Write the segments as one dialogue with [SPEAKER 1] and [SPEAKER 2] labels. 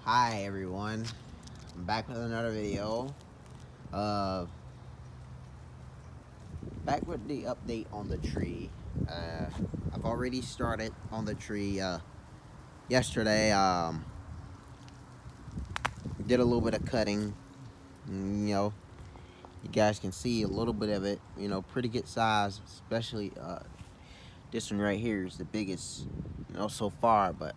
[SPEAKER 1] Hi everyone, I'm back with another video. Uh, Back with the update on the tree. I've already started on the tree yesterday. Did a little bit of cutting. You guys can see a little bit of it. Pretty good size, especially this one right here is the biggest, so far. But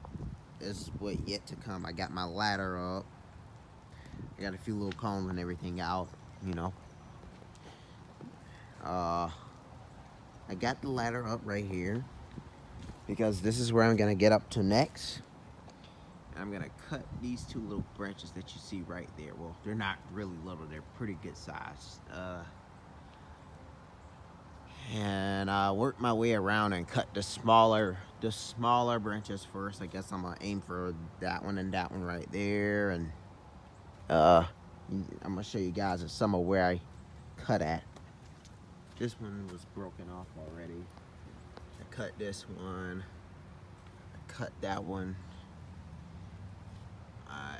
[SPEAKER 1] it's what yet to come. I got my ladder up. I got a few little cones and everything out. You know. Uh, I got the ladder up right here because this is where I'm gonna get up to next. I'm gonna cut these two little branches that you see right there. Well, they're not really little; they're pretty good size. And work my way around and cut the smaller branches first. I guess I'm gonna aim for that one and that one right there, and uh, I'm gonna show you guys some of where I cut at. This one was broken off already. I cut this one. I cut that one. I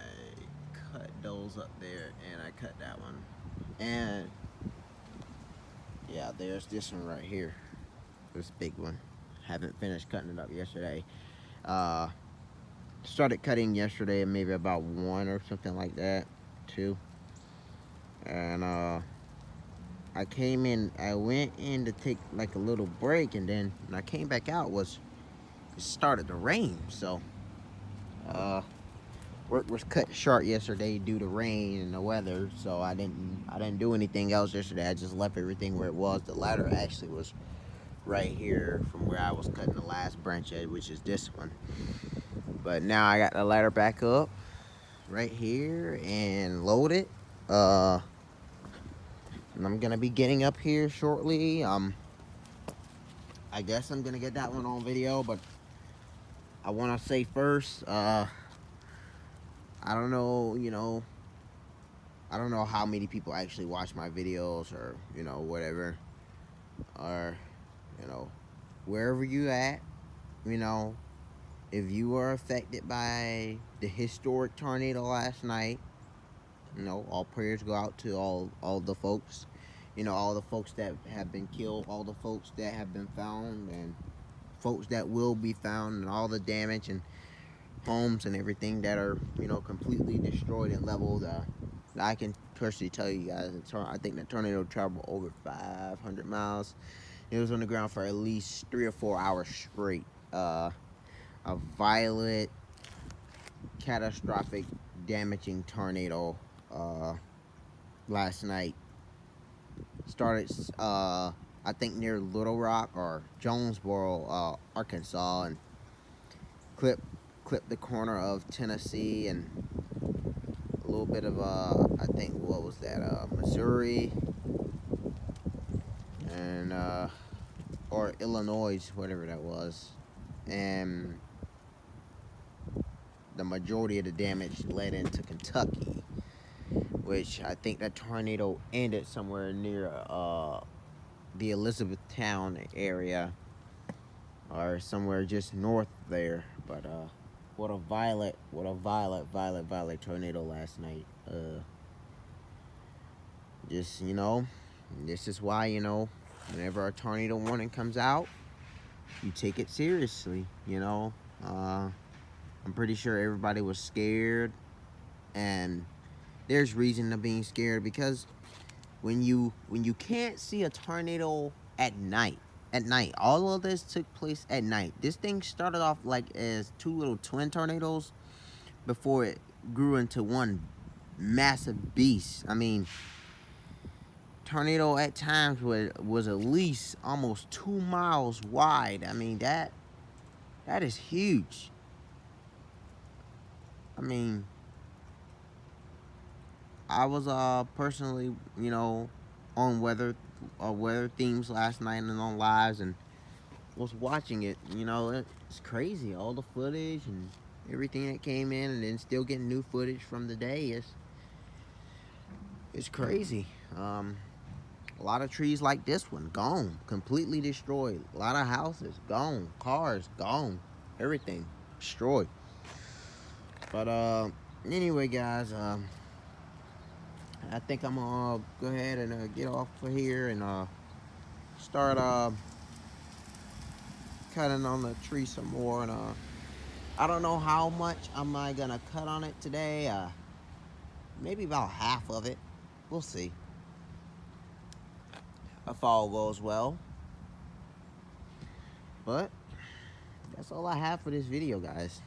[SPEAKER 1] cut those up there, and I cut that one. And yeah, there's this one right here. This big one. Haven't finished cutting it up yesterday. Uh, Started cutting yesterday, maybe about one or something like that, two. And I went in to take like a little break, and then when I came back out, it started to rain. So uh, work was cut short yesterday due to rain and the weather. So I didn't do anything else yesterday. I just left everything where it was. The ladder actually was right here from where I was cutting the last branch at, which is this one. But now I got the ladder back up right here and loaded. And I'm gonna be getting up here shortly. I guess I'm gonna get that one on video, but I want to say first, I don't know, I don't know how many people actually watch my videos or whatever, or wherever you at, you know, if you were affected by the historic tornado last night, all prayers go out to all the folks, all the folks that have been killed, all the folks that have been found, and folks that will be found, and all the damage and homes and everything that are completely destroyed and leveled. I can personally tell you guys, I think the tornado traveled over 500 miles. It was on the ground for at least 3 or 4 hours straight. A violent, catastrophic, damaging tornado last night. Started, I think, near Little Rock or Jonesboro, Arkansas, and clipped the corner of Tennessee and a little bit of, I think, what was that, Missouri and, or Illinois, whatever that was. And the majority of the damage led into Kentucky, which I think that tornado ended somewhere near the Elizabethtown area or somewhere just north there. But what a violent tornado last night. Just this is why whenever a tornado warning comes out, you take it seriously. I'm pretty sure everybody was scared, and there's reason to being scared because when you can't see a tornado at night, all of this took place at night. This thing started off like as two little twin tornadoes before it grew into one massive beast. I mean, tornado at times was at least almost 2 miles wide. I mean, that is huge. I mean, I was personally, on weather themes last night and on lives, and was watching it. It's crazy, all the footage and everything that came in, and then still getting new footage from the day. It's crazy. A lot of trees like this one gone, completely destroyed. A lot of houses gone, cars gone, everything destroyed. But Anyway, guys, I think I'm gonna go ahead and get off of here and start cutting on the tree some more. And I don't know how much am I gonna cut on it today. Maybe about half of it. We'll see if all goes well. But that's all I have for this video, guys.